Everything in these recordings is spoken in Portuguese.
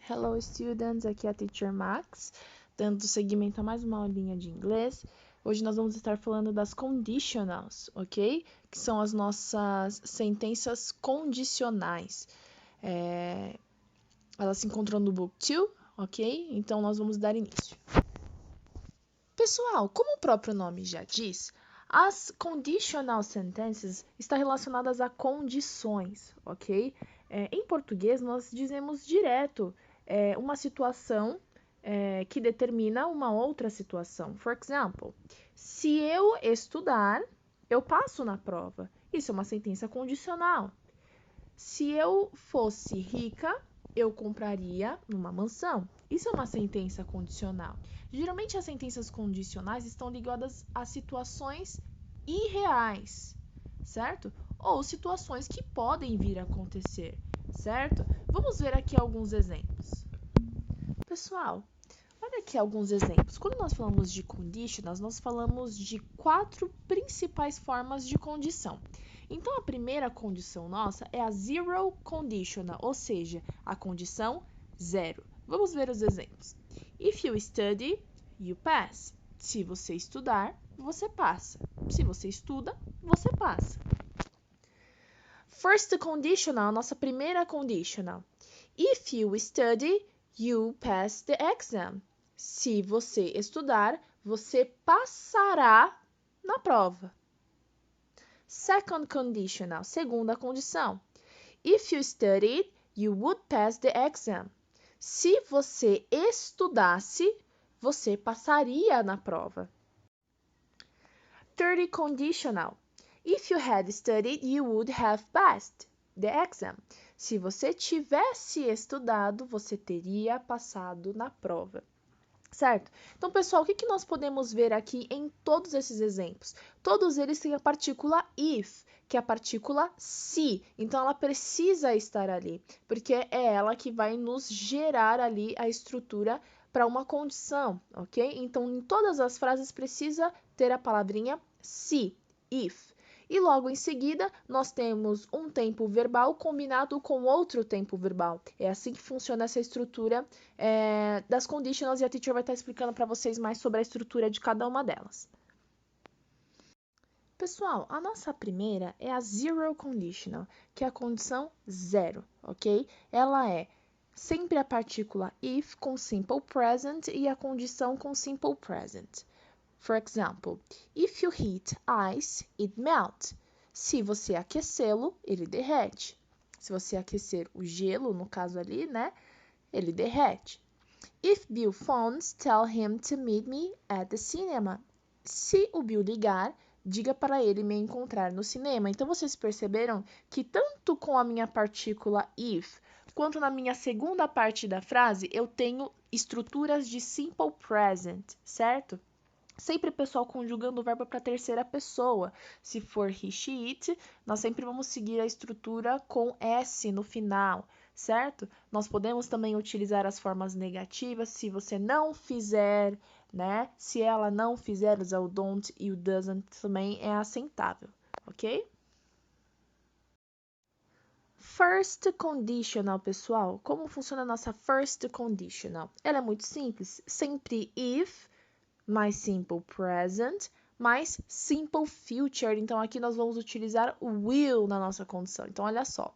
Hello students, aqui é a Teacher Max, dando seguimento a mais uma aulinha de inglês. Hoje nós vamos estar falando das conditionals, ok? Que são as nossas sentenças condicionais. Elas se encontram no Book 2, ok? Então nós vamos dar início. Pessoal, como o próprio nome já diz, as conditional sentences estão relacionadas a condições, ok? Em português, nós dizemos direto uma situação que determina uma outra situação. For example, se eu estudar, eu passo na prova. Isso é uma sentença condicional. Se eu fosse rica, eu compraria uma mansão. Isso é uma sentença condicional. Geralmente, as sentenças condicionais estão ligadas a situações irreais, certo? Ou situações que podem vir a acontecer, certo? Vamos ver aqui alguns exemplos. Pessoal, olha aqui alguns exemplos. Quando nós falamos de conditionals, nós falamos de 4 principais formas de condição. Então, a primeira condição nossa é a zero conditional, ou seja, a condição zero. Vamos ver os exemplos. If you study, you pass. Se você estudar, você passa. Se você estuda, você passa. First conditional, nossa primeira conditional. If you study, you pass the exam. Se você estudar, você passará na prova. Second conditional, segunda condição. If you studied, you would pass the exam. Se você estudasse, você passaria na prova. Third conditional. If you had studied, you would have passed the exam. Se você tivesse estudado, você teria passado na prova. Certo? Então, pessoal, o que nós podemos ver aqui em todos esses exemplos? Todos eles têm a partícula if, que é a partícula se. Então, ela precisa estar ali, porque é ela que vai nos gerar ali a estrutura para uma condição, ok? Então, em todas as frases precisa ter a palavrinha se, if. E logo em seguida, nós temos um tempo verbal combinado com outro tempo verbal. É assim que funciona essa estrutura das conditionals e a teacher vai estar explicando para vocês mais sobre a estrutura de cada uma delas. Pessoal, a nossa primeira é a zero conditional, que é a condição zero, ok? Ela é sempre a partícula if com simple present e a condição com simple present. For example, if you heat ice, it melts. Se você aquecê-lo, ele derrete. Se você aquecer o gelo, no caso ali, né, ele derrete. If Bill phones, tell him to meet me at the cinema. Se o Bill ligar, diga para ele me encontrar no cinema. Então, vocês perceberam que tanto com a minha partícula if, quanto na minha segunda parte da frase, eu tenho estruturas de simple present, certo? Sempre, pessoal, conjugando o verbo para a terceira pessoa. Se for he, she, it, nós sempre vamos seguir a estrutura com S no final, certo? Nós podemos também utilizar as formas negativas se você não fizer, né? Se ela não fizer, usar o don't e o doesn't também é aceitável, ok? First conditional, pessoal. Como funciona a nossa first conditional? Ela é muito simples. Sempre if, mais simple present, mais simple future. Então, aqui nós vamos utilizar o will na nossa condição. Então, olha só.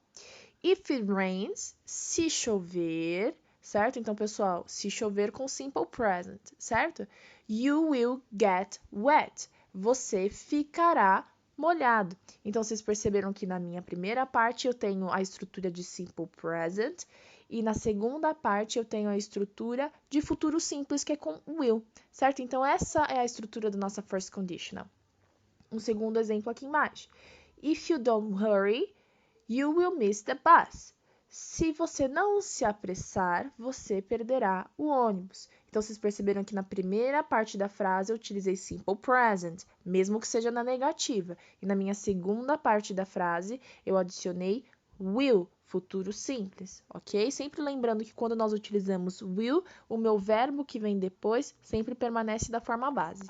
If it rains, se chover, certo? Então, pessoal, se chover com simple present, certo? You will get wet. Você ficará molhado. Então, vocês perceberam que na minha primeira parte eu tenho a estrutura de simple present e na segunda parte eu tenho a estrutura de futuro simples, que é com will, certo? Então, essa é a estrutura da nossa first conditional. Um segundo exemplo aqui embaixo. If you don't hurry, you will miss the bus. Se você não se apressar, você perderá o ônibus. Então, vocês perceberam que na primeira parte da frase eu utilizei simple present, mesmo que seja na negativa. E na minha segunda parte da frase eu adicionei will, futuro simples, ok? Sempre lembrando que quando nós utilizamos will, o meu verbo que vem depois sempre permanece da forma base.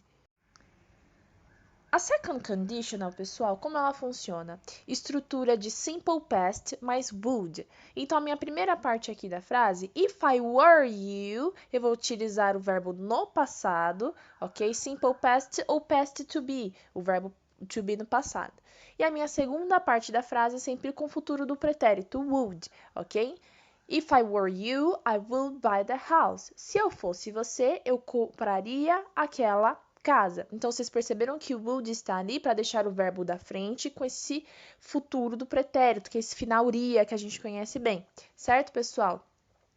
A second conditional, pessoal, como ela funciona? Estrutura de simple past mais would. Então, a minha primeira parte aqui da frase, if I were you, eu vou utilizar o verbo no passado, ok? Simple past ou past to be, o verbo to be no passado. E a minha segunda parte da frase é sempre com o futuro do pretérito, would, ok? If I were you, I would buy the house. Se eu fosse você, eu compraria aquela casa. Então, vocês perceberam que o would está ali para deixar o verbo da frente com esse futuro do pretérito, que é esse final iria que a gente conhece bem. Certo, pessoal?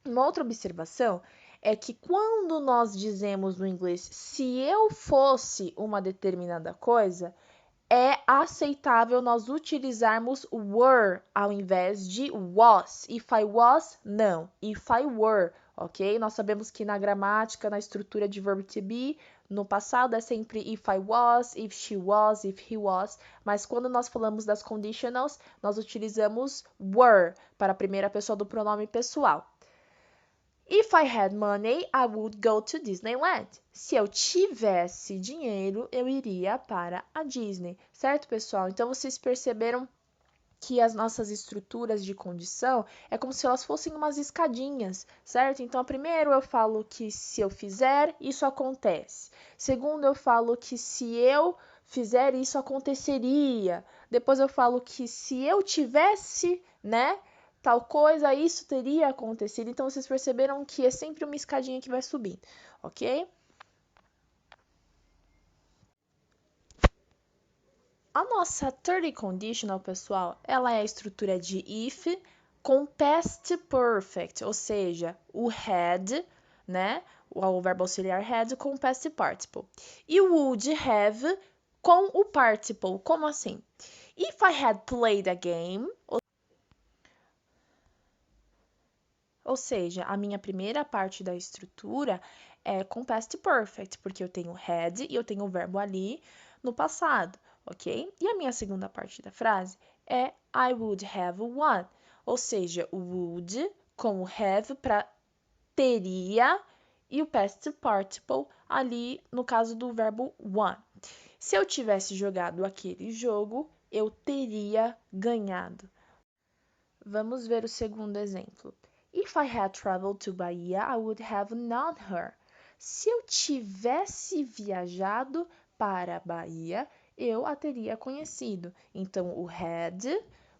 Uma outra observação é que quando nós dizemos no inglês se eu fosse uma determinada coisa, é aceitável nós utilizarmos were ao invés de was. If I was, não. If I were, ok? Nós sabemos que na gramática, na estrutura de verbo to be, no passado é sempre if I was, if she was, if he was, mas quando nós falamos das conditionals, nós utilizamos were para a primeira pessoa do pronome pessoal. If I had money, I would go to Disneyland. Se eu tivesse dinheiro, eu iria para a Disney, certo, pessoal? Então, vocês perceberam que as nossas estruturas de condição é como se elas fossem umas escadinhas, certo? Então, primeiro eu falo que se eu fizer, isso acontece. Segundo, eu falo que se eu fizer, isso aconteceria. Depois eu falo que se eu tivesse, né, tal coisa, isso teria acontecido. Então, vocês perceberam que é sempre uma escadinha que vai subindo, ok? A nossa third conditional, pessoal, ela é a estrutura de if com past perfect, ou seja, o had, né? O verbo auxiliar had com past participle. E o would have com o participle. Como assim? If I had played a game, ou seja, a minha primeira parte da estrutura é com past perfect, porque eu tenho had e eu tenho o verbo ali no passado, ok? E a minha segunda parte da frase é I would have won, ou seja, o would com o have para teria e o past participle ali no caso do verbo won. Se eu tivesse jogado aquele jogo, eu teria ganhado. Vamos ver o segundo exemplo. If I had traveled to Bahia, I would have known her. Se eu tivesse viajado para a Bahia, eu a teria conhecido. Então, o had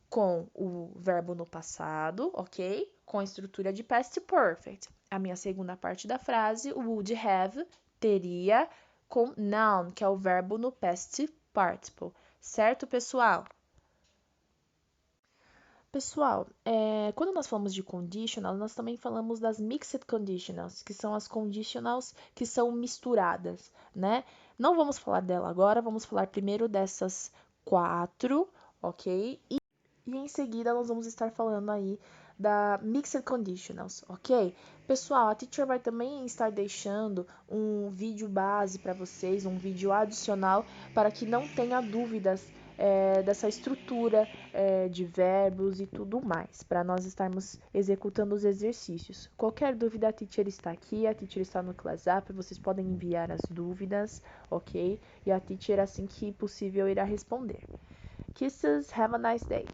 com o verbo no passado, ok? Com a estrutura de past perfect. A minha segunda parte da frase, o would have, teria, com noun, que é o verbo no past participle. Certo, pessoal? Pessoal, quando nós falamos de conditional, nós também falamos das mixed conditionals, que são as conditionals que são misturadas, né? Não vamos falar dela agora, vamos falar primeiro dessas 4, ok? E em seguida nós vamos estar falando aí da mixed conditionals, ok? Pessoal, a teacher vai também estar deixando um vídeo base para vocês, um vídeo adicional para que não tenha dúvidas dessa estrutura de verbos e tudo mais, para nós estarmos executando os exercícios. Qualquer dúvida, a teacher está aqui, a teacher está no Class App, vocês podem enviar as dúvidas, ok? E a teacher, assim que possível, irá responder. Kisses, have a nice day!